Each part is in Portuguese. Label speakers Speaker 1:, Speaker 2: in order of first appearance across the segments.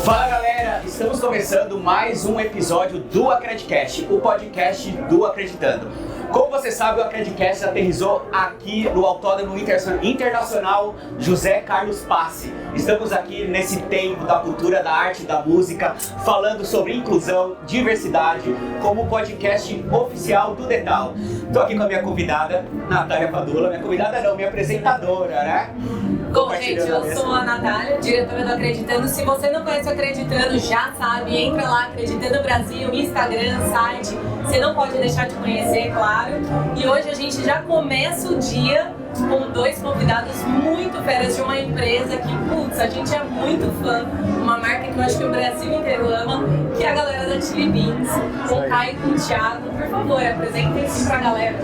Speaker 1: Fala galera, estamos começando mais um episódio do Acredicast, o podcast do Acreditando. Como você sabe, o Acredicast aterrissou aqui no Autódromo Internacional José Carlos Passe. Estamos aqui nesse tempo da cultura, da arte, da música, falando sobre inclusão, diversidade, como podcast oficial do Detal. Estou aqui com a minha convidada, Natália Padula, minha apresentadora, né?
Speaker 2: Bom, gente, eu sou a Natália, diretora do Acreditando. Se você não conhece o Acreditando, já sabe, entra lá, Acreditando Brasil, Instagram, site. Você não pode deixar de conhecer, claro. E hoje a gente já começa o dia com dois convidados muito feras de uma empresa que, putz, a gente é muito fã, uma marca que eu acho que o Brasil inteiro ama, que é a galera da Chili Beans, com o Caio e com o Thiago. Por favor, apresentem-se pra galera.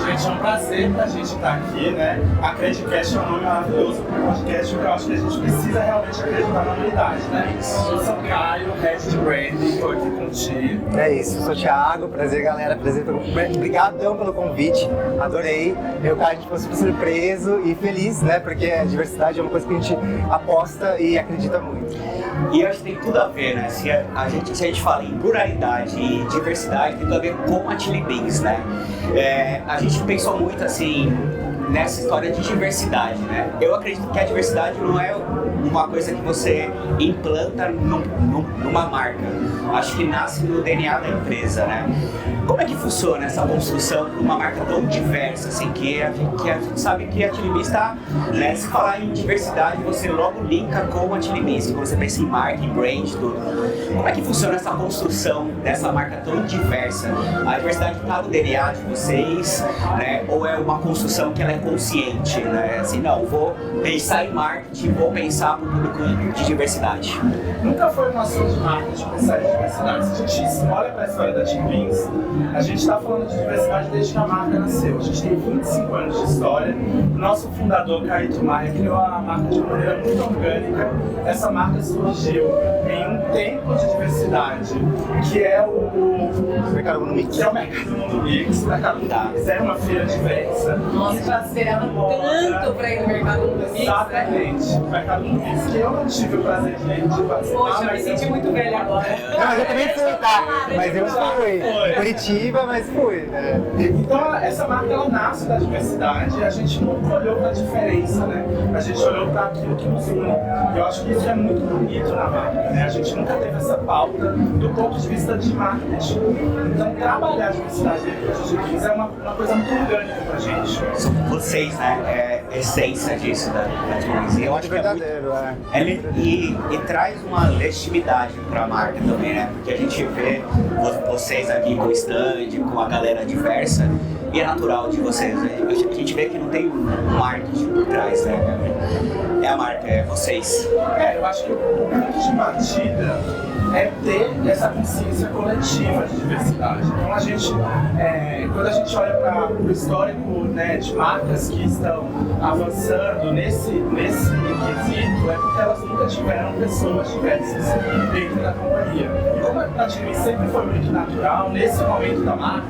Speaker 3: Gente, é um prazer pra gente estar aqui, né? Acredicast é um nome maravilhoso para o podcast, porque eu acho que a gente precisa realmente acreditar na humanidade, né? Eu sou o Caio, Head de Branding, estou aqui com o Ti.
Speaker 4: É isso, eu sou o Thiago, prazer galera, obrigadão pelo convite, adorei. Eu, Caio, a gente ficou super surpreso e feliz, né? Porque a diversidade é uma coisa que a gente aposta e acredita muito.
Speaker 1: E acho que tem tudo a ver, né? Se a gente fala em pluralidade e diversidade, tem tudo a ver com a Chili Beans, né? A gente pensou muito assim nessa história de diversidade, né? Eu acredito que a diversidade não é uma coisa que você implanta numa marca. Acho que nasce no DNA da empresa, né? Como é que funciona essa construção para uma marca tão diversa, assim, que a gente sabe que a Chili Beans está, né? Se falar em diversidade, você logo linka com a Chili Beans, quando você pensa em marca, em brand, tudo. Como é que funciona essa construção dessa marca tão diversa? A diversidade está no DNA de vocês, né? Ou é uma construção que ela é consciente, né? Assim, não, vou pensar em marketing, vou pensar para o público de diversidade.
Speaker 3: Nunca foi uma ação de marketing pensar em diversidade. Se a gente olha para a história da Chili Beans, a gente está falando de diversidade desde que a marca nasceu. A gente tem 25 anos de história. O nosso fundador, Caio Maia, criou a marca de uma maneira muito orgânica. Essa marca surgiu em um tempo de diversidade, que é o
Speaker 4: Mercado Mundo Mix.
Speaker 3: Que é o Mercado Mundo Mix. O Mercado Mundo Mix era uma feira diversa.
Speaker 2: Nossa, já esperava tanto pra ir no Mercado Mundo Mix, né?
Speaker 3: Exatamente. O Mercado Mundo Mix, que eu não tive o prazer de participar.
Speaker 2: Poxa, eu me senti muito velha agora.
Speaker 4: Não, mas eu também fui, tá? Mas eu fui.
Speaker 3: Foi.
Speaker 4: Curitiba, mas fui, né?
Speaker 3: Então, essa marca, ela nasce da diversidade e a gente nunca olhou para a diferença, né? A gente olhou para aquilo que nos une. E eu acho que isso é muito bonito na marca, né? A gente nunca teve essa pauta do ponto de vista de marketing. Então, trabalhar a diversidade dentro da Chili Beans é uma coisa muito orgânica pra gente.
Speaker 1: São vocês, né? É a essência disso da Chili Beans. Eu acho que é muito...
Speaker 4: verdadeiro,
Speaker 1: E traz uma legitimidade para a marca também, né? Porque a gente vê vocês aqui com o stand, com a galera diversa, e é natural de vocês, né? A gente vê que não tem um marketing por trás, né? É a marca, é vocês.
Speaker 3: Eu acho que o ponto de partida é ter essa consciência coletiva de diversidade. Então a gente, quando a gente olha para o histórico, né, de marcas que estão avançando nesse quesito, é porque elas nunca tiveram pessoas diversas dentro da companhia. E como a Chili Beans sempre foi muito natural, nesse momento da marca,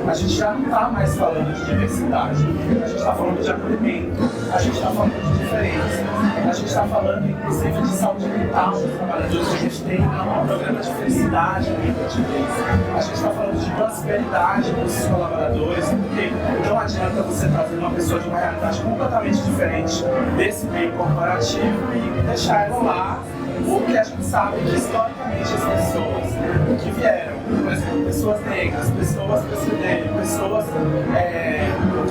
Speaker 3: a gente já não está mais falando de diversidade. A gente está falando de acolhimento, a gente está falando de diferença, a gente está falando inclusive de saúde mental dos trabalhadores. A gente tem um programa de felicidade dentro da Chili Beans. A gente está falando de prosperidade dos colaboradores, porque não adianta você trazer uma pessoa de uma realidade completamente diferente desse meio corporativo e deixar ela lá, porque a gente sabe que historicamente as pessoas que vieram, por exemplo, pessoas negras, pessoas PCD, pessoas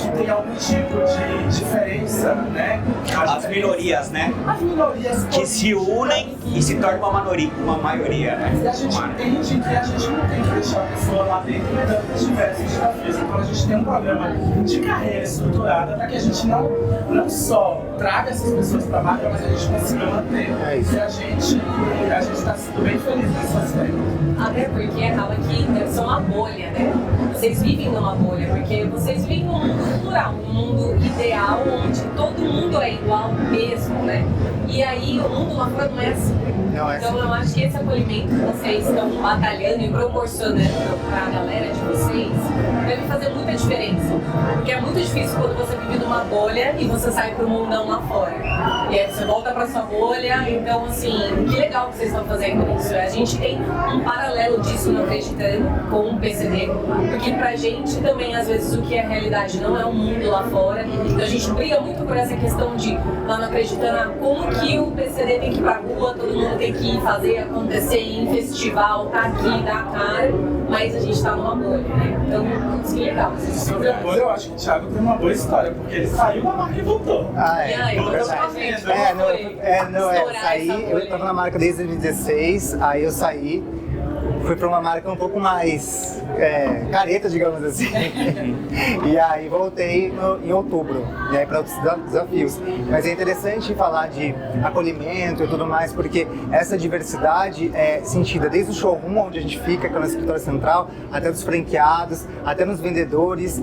Speaker 3: que têm algum tipo de diferença, né?
Speaker 1: As minorias, né?
Speaker 3: As minorias
Speaker 1: Que se unem e se tornam uma maioria, né?
Speaker 3: E a gente entende que a gente não tem que deixar a pessoa lá dentro com tantos diversos desafios. Então a gente tem um programa de carreira estruturada para que a gente não só traga essas pessoas para a marca, mas a gente consiga manter. E a gente está sendo bem feliz nesse aspecto.
Speaker 2: Até porque acaba que deve ser uma bolha, né? vocês vivem numa bolha, porque vocês vivem num mundo plural, num mundo ideal, onde todo mundo é igual mesmo, né? E aí o mundo lá fora não é assim.
Speaker 4: Não é
Speaker 2: Então eu acho que esse acolhimento que vocês estão batalhando e proporcionando para a galera de vocês deve fazer muita diferença. Porque é muito difícil quando você vive numa bolha e você sai pro mundão lá fora. E aí você volta pra sua bolha, então assim, que legal que vocês estão fazendo isso. A gente tem um paralelo disso no Acreditando com o PCD, porque pra gente também às vezes o que é realidade não é o mundo lá fora. Então a gente briga muito por essa questão de lá no Acreditando, como que o PCD tem que ir pra rua, todo mundo tem que fazer acontecer em festival, tá aqui, dar a cara, mas a gente tá numa bolha, né? Então, que legal.
Speaker 3: Sobre a bolha, eu acho que o Thiago tem uma boa história, porque ele saiu da marca e voltou.
Speaker 4: Ah,
Speaker 2: E aí,
Speaker 4: verdade. Saí, eu tava na marca desde 2016, aí eu saí, fui pra uma marca um pouco mais careta, digamos assim. E aí voltei em outubro, e aí para outros desafios. Mas é interessante falar de acolhimento e tudo mais, porque essa diversidade é sentida desde o showroom, onde a gente fica, que é no escritório central, até dos franqueados, até nos vendedores.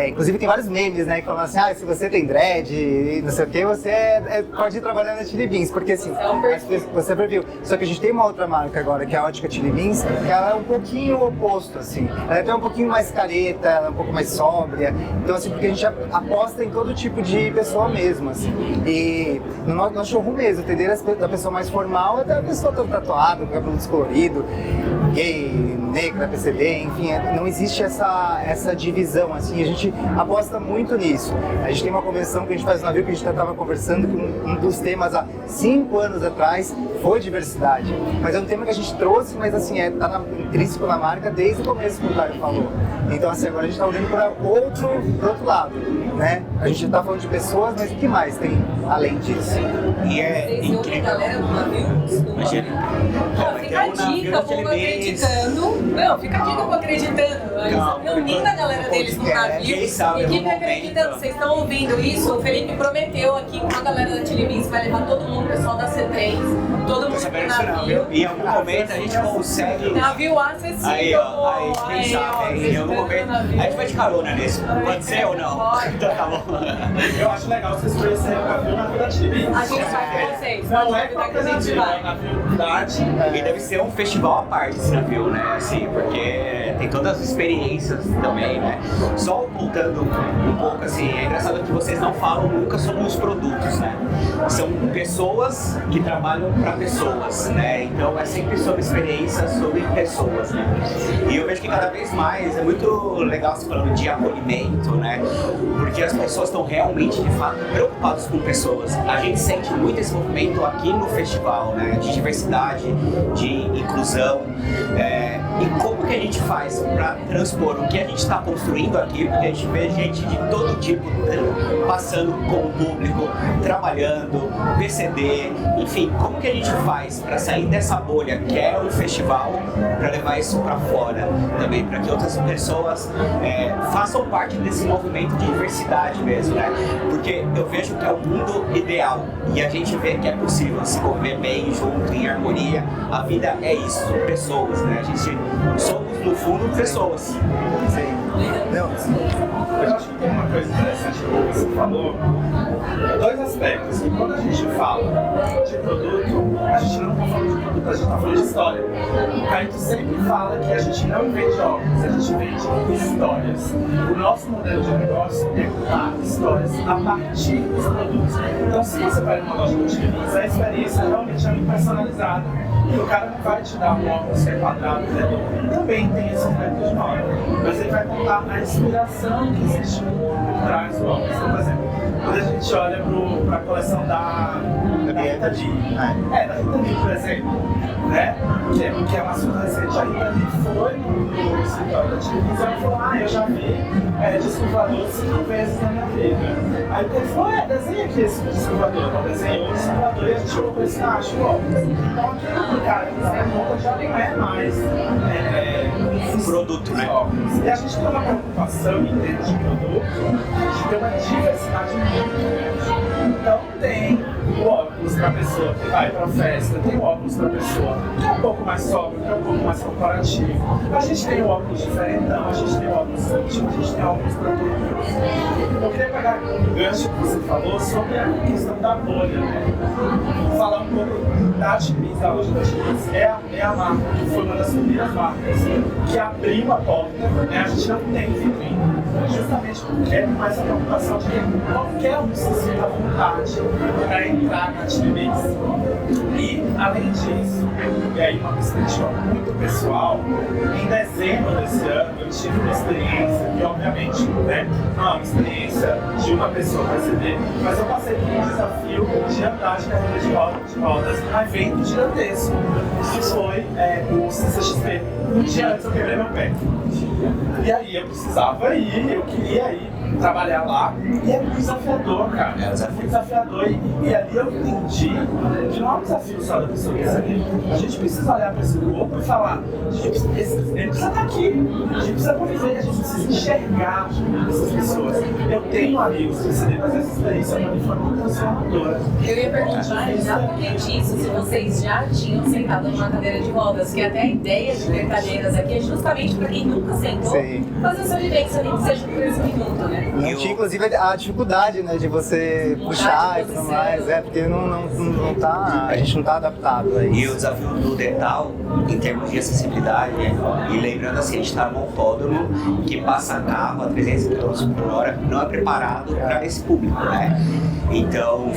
Speaker 4: Inclusive tem vários memes, né, que falam assim, se você tem dread e não sei o que, você pode ir trabalhar na Chili Beans, porque assim, você previu. Só que a gente tem uma outra marca agora, que é a Ótica Chili Beans, que ela é um pouquinho oposto, assim. Ela é até um pouquinho mais careta, ela é um pouco mais sóbria. Então, assim, porque a gente aposta em todo tipo de pessoa mesmo, assim. E no nosso showroom mesmo, entender da pessoa mais formal até a pessoa toda tatuada, com cabelo descolorido, gay, negra, PCD, enfim, não existe essa divisão, assim. A gente aposta muito nisso. A gente tem uma convenção que a gente faz no navio, que a gente já estava conversando, que um dos temas há 5 anos atrás foi diversidade. Mas é um tema que a gente trouxe, mas assim, tá intrínseco na marca desde o começo, como o Caio falou. Então, assim, agora a gente está olhando para outro lado, né? A gente está falando de pessoas, mas o que mais tem além disso?
Speaker 1: E é
Speaker 2: Vocês ouvem a galera no navio?
Speaker 1: Imagina.
Speaker 2: Fica a dica, povo acreditando. Não, fica a dica, povo acreditando. Eles estão reunindo a galera deles no navio. Equipe acreditando, vocês estão ouvindo isso? O Felipe prometeu aqui com a galera da Chili Beans, vai levar todo mundo, o pessoal da C3, todo mundo pro navio.
Speaker 1: E em algum momento a gente consegue.
Speaker 2: Navio acessível.
Speaker 1: Aí, ó, quem sabe, em algum momento. A gente vai de carona nisso. Pode ser ou não?
Speaker 2: Pode.
Speaker 1: Então tá bom.
Speaker 3: Eu acho legal vocês conhecerem o navio na Vila Chili Beans.
Speaker 2: A gente vai com vocês.
Speaker 3: Não
Speaker 2: pode
Speaker 3: é
Speaker 2: convidar que
Speaker 3: qualquer
Speaker 2: a gente
Speaker 3: navio, é
Speaker 2: vai.
Speaker 3: um navio da arte.
Speaker 1: E deve ser um festival à parte esse navio, né? Assim, porque tem todas as experiências também, né? Só voltando um pouco, assim, é engraçado que vocês não falam nunca sobre os produtos, né? São pessoas que trabalham para pessoas, né? Então é sempre sobre experiências, sobre pessoas, né? E eu vejo que cada vez mais é muito legal se falando de acolhimento, né? Porque as pessoas estão realmente, de fato, preocupadas com pessoas. A gente sente muito esse movimento aqui no festival, né? De diversidade, de inclusão. E como que a gente faz para transpor o que a gente está construindo aqui, porque a gente vê gente de todo tipo passando com o público, trabalhando, PCD, enfim, como que a gente faz para sair dessa bolha que é o festival, para levar isso para fora também, para que outras pessoas façam parte desse movimento de diversidade mesmo, né? Porque eu vejo que é o mundo ideal e a gente vê que é possível se conviver bem junto, em harmonia. A vida é isso, pessoas, né? A gente somos, no fundo, pessoas.
Speaker 4: Sim. Não.
Speaker 3: Eu acho que tem uma coisa interessante que você falou, dois aspectos. E quando a gente fala de produto, a gente não está falando de produto, a gente está falando de história. O Caio sempre fala que a gente não vende óculos, a gente vende histórias. O nosso modelo de negócio é contar histórias a partir dos produtos. Então, se você vai numa loja de Chili, a experiência realmente é muito personalizada. E o cara não vai te dar um óculos que é quadrado, né? Também tem esse aspecto de moda. Mas ele vai contar a inspiração que existe por trás do óculos. Então, por exemplo, quando a gente olha para a coleção da Rita Lee, da Rita Lee, por exemplo, né? Que é um assunto recente. A Rita Lee foi no escritório da Chili Beans e ela falou, eu já vi disco voador 5 vezes na minha vida. Aí ele falou, desenha aqui esse disco voador. Então desenhou o disco voador e a gente colocou esse cacho, então aquele cara que está na conta já não é mais
Speaker 1: produto, né?
Speaker 3: E a gente tem uma preocupação em termos de produto de ter uma diversidade muito grande. Então tem o óculos para a pessoa que vai para a festa, tem o óculos para a pessoa que é um pouco mais sóbrio, que é um pouco mais corporativo. A gente tem o óculos diferentão, a gente tem o óculos íntimo, a gente tem óculos para todo mundo. Eu queria pegar um gancho que você falou sobre a questão da bolha, né? Falar um pouco da Atimis, da loja da Atimis. É a marca que foi uma das primeiras marcas que abriu a porta, né? A gente não tem vitrine, justamente porque é com essa preocupação de que qualquer um se sinta à vontade para entrar na Atimis. E, além disso, e aí uma perspectiva muito pessoal, em dezembro desse ano eu tive uma experiência, que obviamente, né, não é uma experiência de uma pessoa perceber, mas eu passei por um desafio de andar de carreira de rodas no evento gigantesco, que foi o CCXP. Um dia antes eu quebrei meu pé. E aí eu precisava ir, eu queria ir trabalhar lá, e é muito desafiador, cara. É muito desafiador. E ali eu entendi que não é um desafio só da pessoa perceber. A gente precisa olhar para esse corpo e falar: ele precisa estar aqui, a gente precisa conviver, a gente precisa enxergar essas pessoas. Eu tenho amigos que decidiram fazer essa experiência para mim, foi muito transformadora.
Speaker 2: Eu ia perguntar exatamente isso, se vocês já tinham sentado numa cadeira de rodas, que até a ideia de ter cadeiras aqui é justamente para quem nunca sentou, fazer essa vivência, nem que seja por esse minuto, né?
Speaker 4: Não tinha, inclusive, a dificuldade, né, de você puxar e tudo mais, porque não tá, a gente não tá adaptado a isso.
Speaker 1: E o desafio do Dental, em termos de acessibilidade, e lembrando assim, a gente está num autódromo que passa carro a 300 km por hora, não é preparado para esse público, né? Então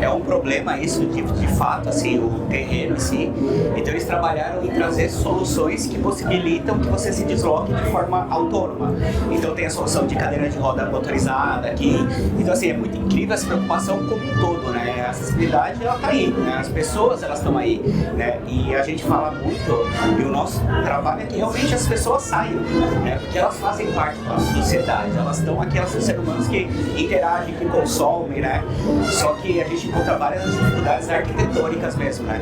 Speaker 1: é um problema isso, de fato, assim, o terreno em si. Então eles trabalharam em trazer soluções que possibilitam que você se desloque de forma autônoma. Então tem a solução de cadeira de roda motorizada aqui. Então assim, é muito incrível essa preocupação como um todo, né? A acessibilidade, ela tá aí, né? As pessoas, elas estão aí, né? E a gente fala muito, e o nosso trabalho é que realmente as pessoas saiam, né? Porque elas fazem parte da sociedade, elas estão aqui, elas são seres humanos que interagem, que consomem, né? Só que a gente encontra várias dificuldades arquitetônicas mesmo, né?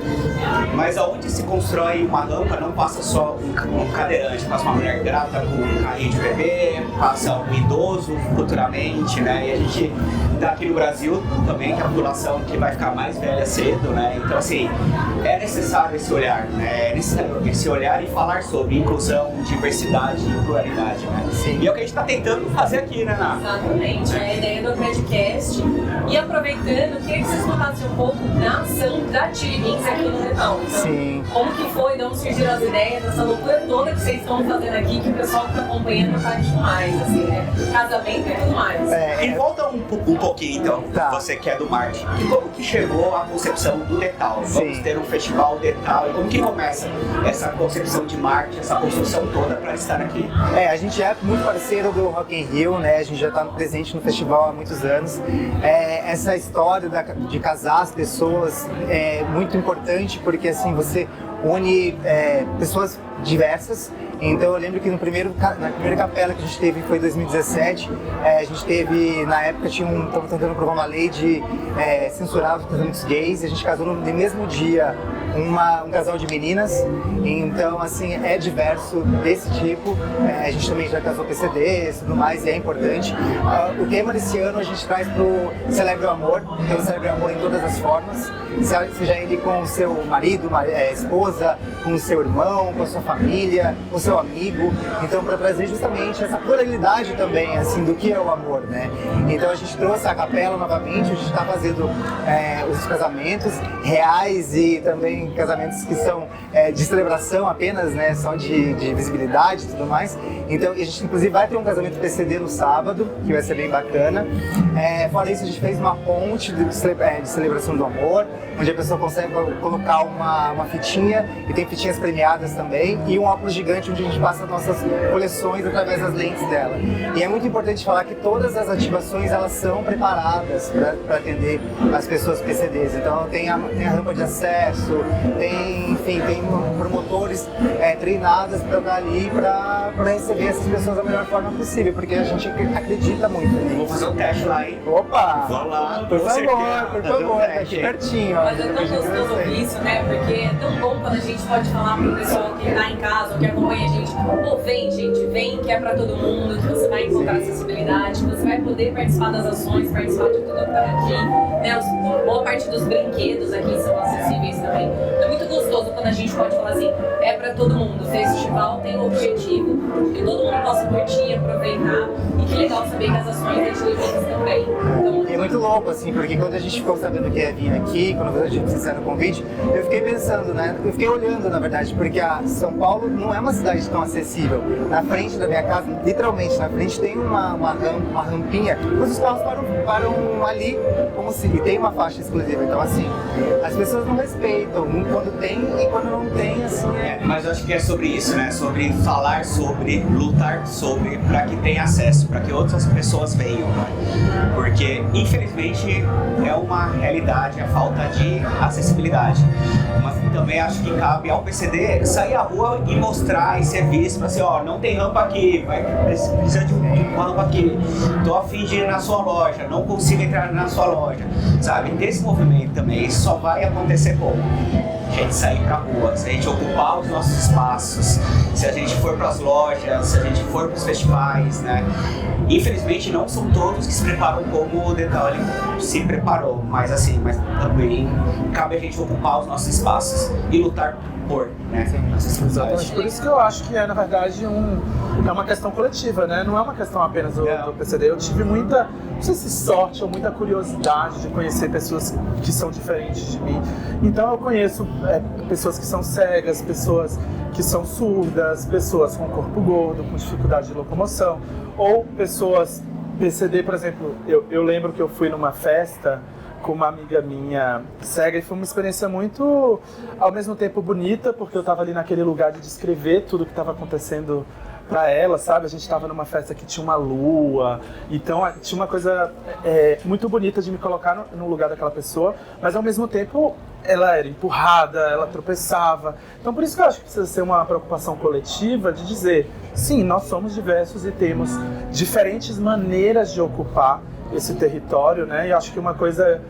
Speaker 1: Mas aonde se constrói uma rampa, não passa só um cadeirante, passa uma mulher grávida com um carrinho de bebê, passa um idoso futuramente, né? E a gente tá aqui no Brasil também, que é a população que vai ficar mais velha cedo, né? Então, assim, é necessário esse olhar, né? É necessário esse olhar e falar sobre inclusão, diversidade e pluralidade, né?
Speaker 4: Sim.
Speaker 1: E é o que a gente tá tentando fazer aqui, né, Ná?
Speaker 2: Exatamente, é a ideia do Credcast. E aproveitando, queria que vocês contassem um pouco da ação da Tiribins aqui no Dental. Então,
Speaker 4: sim.
Speaker 2: Como que foi, de onde surgiram as ideias, essa loucura toda que vocês estão fazendo aqui, que o pessoal que tá acompanhando tá demais, assim, né? Casamento e tudo mais.
Speaker 1: E volta um pouquinho, então, você que é do marketing. E como que chegou a concepção do Dental? Vamos ter um festival Dental. E como que começa essa concepção de marketing, essa construção toda para estar aqui?
Speaker 4: A gente é muito parceiro do Rock in Rio, né? A gente já está presente no festival há muitos anos. Essa história de casar as pessoas é muito importante porque assim você une pessoas diversas. Então eu lembro que na primeira capela que a gente teve foi em 2017, a gente teve, na época, estava tentando aprovar uma lei de censurar os casamentos gays, e a gente casou no mesmo dia um casal de meninas, então assim, é diverso desse tipo, a gente também já casou PCDs e tudo mais, e é importante. O tema desse ano a gente traz pro Celebre o Amor, então Celebre o Amor em todas as formas, seja ele com o seu marido, esposa, com o seu irmão, com a sua família, com o seu amigo, então para trazer justamente essa pluralidade também, assim, do que é o amor, né? Então a gente trouxe a capela novamente, a gente está fazendo os casamentos reais e também casamentos que são de celebração apenas, né, só de visibilidade e tudo mais. Então a gente inclusive vai ter um casamento PCD no sábado, que vai ser bem bacana. Fora isso, a gente fez uma ponte de celebração do amor, onde a pessoa consegue colocar uma fitinha, e tem fitinhas premiadas também, e um óculos gigante onde a gente passa nossas coleções através das lentes dela. E é muito importante falar que todas as ativações, elas são preparadas para atender as pessoas PCDs. Então tem a rampa de acesso, tem promotores treinados para estar ali para receber essas pessoas da melhor forma possível, porque a gente acredita muito nisso.
Speaker 1: Vou fazer um teste lá, hein?
Speaker 4: Opa!
Speaker 1: Vamos lá,
Speaker 4: por favor, tá aqui pertinho.
Speaker 2: Mas é tão gostoso isso, né? Porque tão bom quando a gente pode falar pro pessoal que tá em casa ou que acompanha a gente, pô, vem gente, vem que é pra todo mundo, que você vai encontrar acessibilidade, que você vai poder participar das ações, participar de tudo que tá aqui, né? Boa parte dos brinquedos aqui são acessíveis também. Então é muito gostoso quando a gente pode falar assim, é pra todo mundo. O festival tem o objetivo que todo mundo possa curtir, aproveitar, e que legal saber que as ações da Chili também. Então,
Speaker 4: é muito louco, assim, porque quando a gente ficou sabendo que ia vir aqui, quando a gente fizeram o convite, eu fiquei pensando, né? Eu fiquei olhando, na verdade, porque a São Paulo não é uma cidade tão acessível. Na frente da minha casa, literalmente na frente, tem uma rampinha, mas os carros param ali, como se... E tem uma faixa exclusiva, então assim, as pessoas não respeitam, quando tem e quando não tem, assim...
Speaker 1: Mas eu acho que é sobre isso, né? Sobre falar sobre, lutar sobre, para que tenha acesso, para que outras pessoas venham, né? Porque, infelizmente, é uma realidade a falta de acessibilidade. Mas também acho que cabe ao PCD sair à rua e mostrar e ser visto, para assim, ó, não tem rampa aqui, precisa de uma rampa aqui, tô a fim de ir na sua loja, não consigo entrar na sua loja, sabe? Ter esse movimento também, isso só vai acontecer como? A gente sair pra rua, se a gente ocupar os nossos espaços, se a gente for pras lojas, se a gente for pros festivais, né? Infelizmente não são todos que se preparam como o Detalhe se preparou, mas também cabe a gente ocupar os nossos espaços e lutar por, né?
Speaker 3: Exatamente, por isso que eu acho que na verdade, é uma questão coletiva, né? Não é uma questão apenas do PCD. Eu tive muita, não sei se sorte ou muita curiosidade de conhecer pessoas que são diferentes de mim. Então eu conheço pessoas que são cegas, pessoas que são surdas, pessoas com corpo gordo, com dificuldade de locomoção, ou pessoas PCD, por exemplo, eu lembro que eu fui numa festa com uma amiga minha cega e foi uma experiência muito, ao mesmo tempo, bonita, porque eu estava ali naquele lugar de descrever tudo o que estava acontecendo para ela, sabe? A gente estava numa festa que tinha uma lua, então tinha uma coisa muito bonita de me colocar no lugar daquela pessoa, mas ao mesmo tempo ela era empurrada, ela tropeçava. Então por isso que eu acho que precisa ser uma preocupação coletiva de dizer, sim, nós somos diversos e temos diferentes maneiras de ocupar esse território, né? E acho que uma coisa,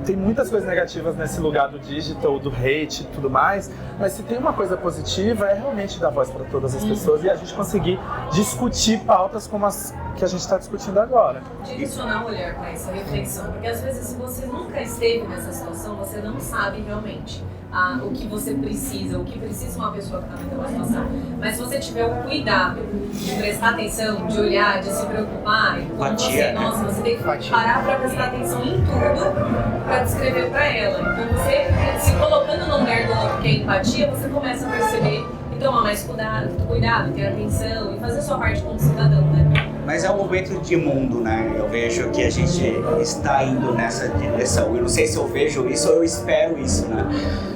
Speaker 3: tem muitas coisas negativas nesse lugar do digital, do hate e tudo mais, mas se tem uma coisa positiva é realmente dar voz para todas as pessoas e a gente conseguir discutir pautas como as que a gente está discutindo agora.
Speaker 2: Direcionar o olhar para essa reflexão, porque às vezes se você nunca esteve nessa situação, você não sabe realmente o que você precisa, o que precisa uma pessoa que está naquela situação. Mas se você tiver o cuidado de prestar atenção, de olhar, de se preocupar, você tem que parar para prestar atenção em tudo para descrever para ela. Então você, se colocando no lugar do outro, que é empatia, você começa a perceber e tomar mais cuidado, ter atenção e fazer a sua parte como cidadão, né?
Speaker 1: Mas é um momento de mundo, né? Eu vejo que a gente está indo nessa direção. Eu não sei se eu vejo isso ou eu espero isso, né?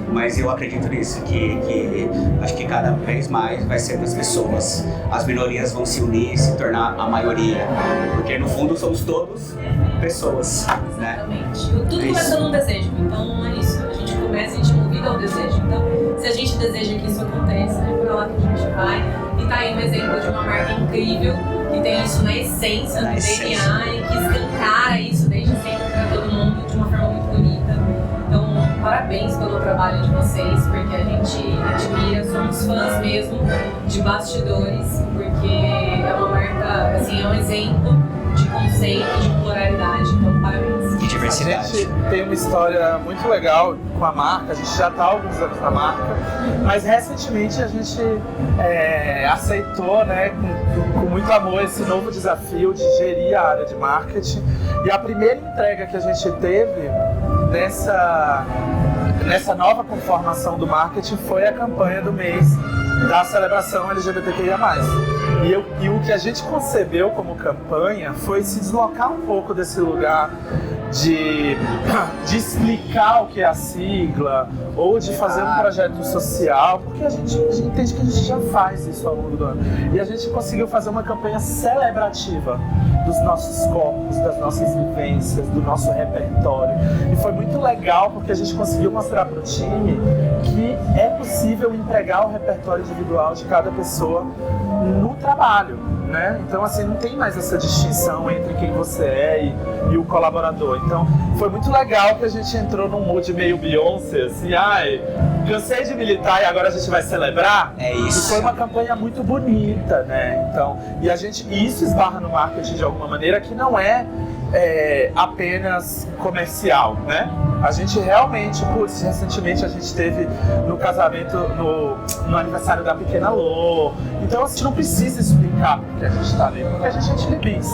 Speaker 1: Mas eu acredito nisso, que acho que cada vez mais vai ser das pessoas. As minorias vão se unir e se tornar a maioria. Porque no fundo somos todos pessoas, né?
Speaker 2: Exatamente. Tudo começa num desejo, então é isso. A gente começa, a gente movida ao desejo. Então, se a gente deseja que isso aconteça, é por lá que a gente vai. E tá aí um exemplo de uma marca incrível, que tem isso na essência, no DNA, e que escancara isso desde sempre para todo mundo de uma forma muito bonita. Então, parabéns pelo trabalho de vocês, porque a gente admira, somos fãs mesmo de bastidores, porque é uma marca, assim, é um exemplo de conceito, de pluralidade. Então, parabéns.
Speaker 1: E diversidade.
Speaker 3: A gente tem uma história muito legal com a marca, a gente já está há alguns anos na marca, mas recentemente a gente aceitou, né, com muito amor esse novo desafio de gerir a área de marketing. E a primeira entrega que a gente teve nessa nova conformação do marketing foi a campanha do mês da celebração LGBTQIA+. E o que a gente concebeu como campanha foi se deslocar um pouco desse lugar de explicar o que é a sigla ou de fazer um projeto social, porque a gente entende que a gente já faz isso ao longo do ano. E a gente conseguiu fazer uma campanha celebrativa dos nossos corpos, das nossas vivências, do nosso repertório. E foi muito legal porque a gente conseguiu mostrar para o time que é possível empregar o repertório individual de cada pessoa no trabalho. né? Então, assim, não tem mais essa distinção entre quem você é e o colaborador. Então, foi muito legal que a gente entrou num mood meio Beyoncé, assim, ai, cansei de militar e agora a gente vai celebrar.
Speaker 1: É isso.
Speaker 3: E foi uma campanha muito bonita, né? Então, e isso esbarra no marketing de alguma maneira que não é apenas comercial, né? A gente realmente, recentemente a gente teve no casamento, no aniversário da pequena Lô. Então a gente não precisa explicar porque a gente tá ali, porque a gente é Chili Beans.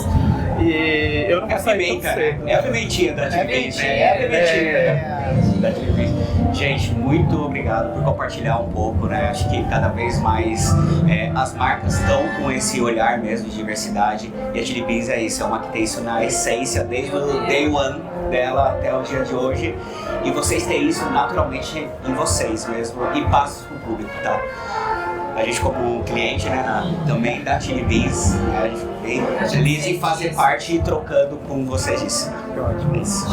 Speaker 3: E eu não vou sair tão cedo.
Speaker 1: É a pimentinha da Chili Beans, né? É a pimentinha da Chili Beans. Gente, muito obrigado por compartilhar um pouco, né? Acho que cada vez mais as marcas estão com esse olhar mesmo de diversidade. E a Chili Beans é isso, é uma que tem isso na essência desde o day one dela até o dia de hoje. E vocês têm isso naturalmente em vocês mesmo e passa pro público, tá? A gente como cliente, né, também da Chili Beans, a gente fica bem feliz em fazer parte e trocando com vocês disso.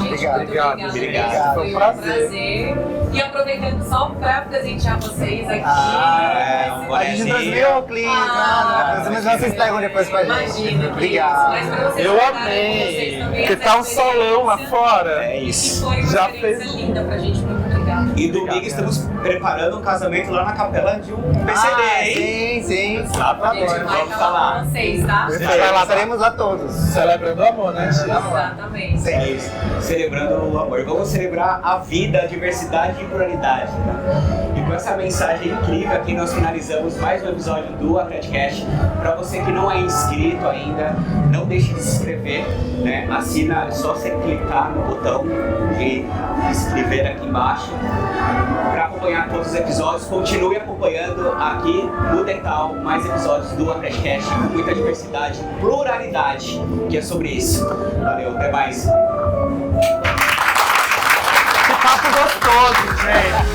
Speaker 2: Gente,
Speaker 1: Obrigado.
Speaker 2: Foi um prazer. E aproveitando só para presentear vocês aqui.
Speaker 4: A gente transmitiu o clipe. Mas vocês pegam depois com a gente.
Speaker 2: Imagina,
Speaker 4: Obrigado.
Speaker 2: mas pra vocês
Speaker 3: Eu
Speaker 2: trocarem com
Speaker 3: amei,
Speaker 2: vocês também
Speaker 3: porque
Speaker 2: essa
Speaker 3: tá um solão lá
Speaker 2: experiência.
Speaker 3: fora.
Speaker 1: É
Speaker 2: E
Speaker 1: isso.
Speaker 2: foi uma
Speaker 3: Já
Speaker 2: experiência
Speaker 3: fez-
Speaker 2: linda pra gente, muito obrigada.
Speaker 1: E domingo estamos preparando um casamento lá na capela de um PCD, hein?
Speaker 4: Sim.
Speaker 2: A gente
Speaker 1: Exatamente,
Speaker 2: vai
Speaker 1: vamos
Speaker 2: falar
Speaker 1: falar.
Speaker 2: com vocês, tá?
Speaker 4: Estaremos a todos.
Speaker 3: Celebrando o amor, né, Chili?
Speaker 2: Exatamente.
Speaker 1: É isso, celebrando o amor. Vamos celebrar a vida, a diversidade e pluralidade. Né? E com essa mensagem incrível aqui nós finalizamos mais um episódio do Atleticast. Para você que não é inscrito ainda, não deixe de se inscrever, né? Assina, é só você clicar no botão e inscrever aqui embaixo. Para acompanhar todos os episódios, continue acompanhando aqui no Dental mais episódios do Atleticast com muita diversidade, pluralidade, que é sobre isso. Valeu, até mais.
Speaker 3: Que papo gostoso, gente!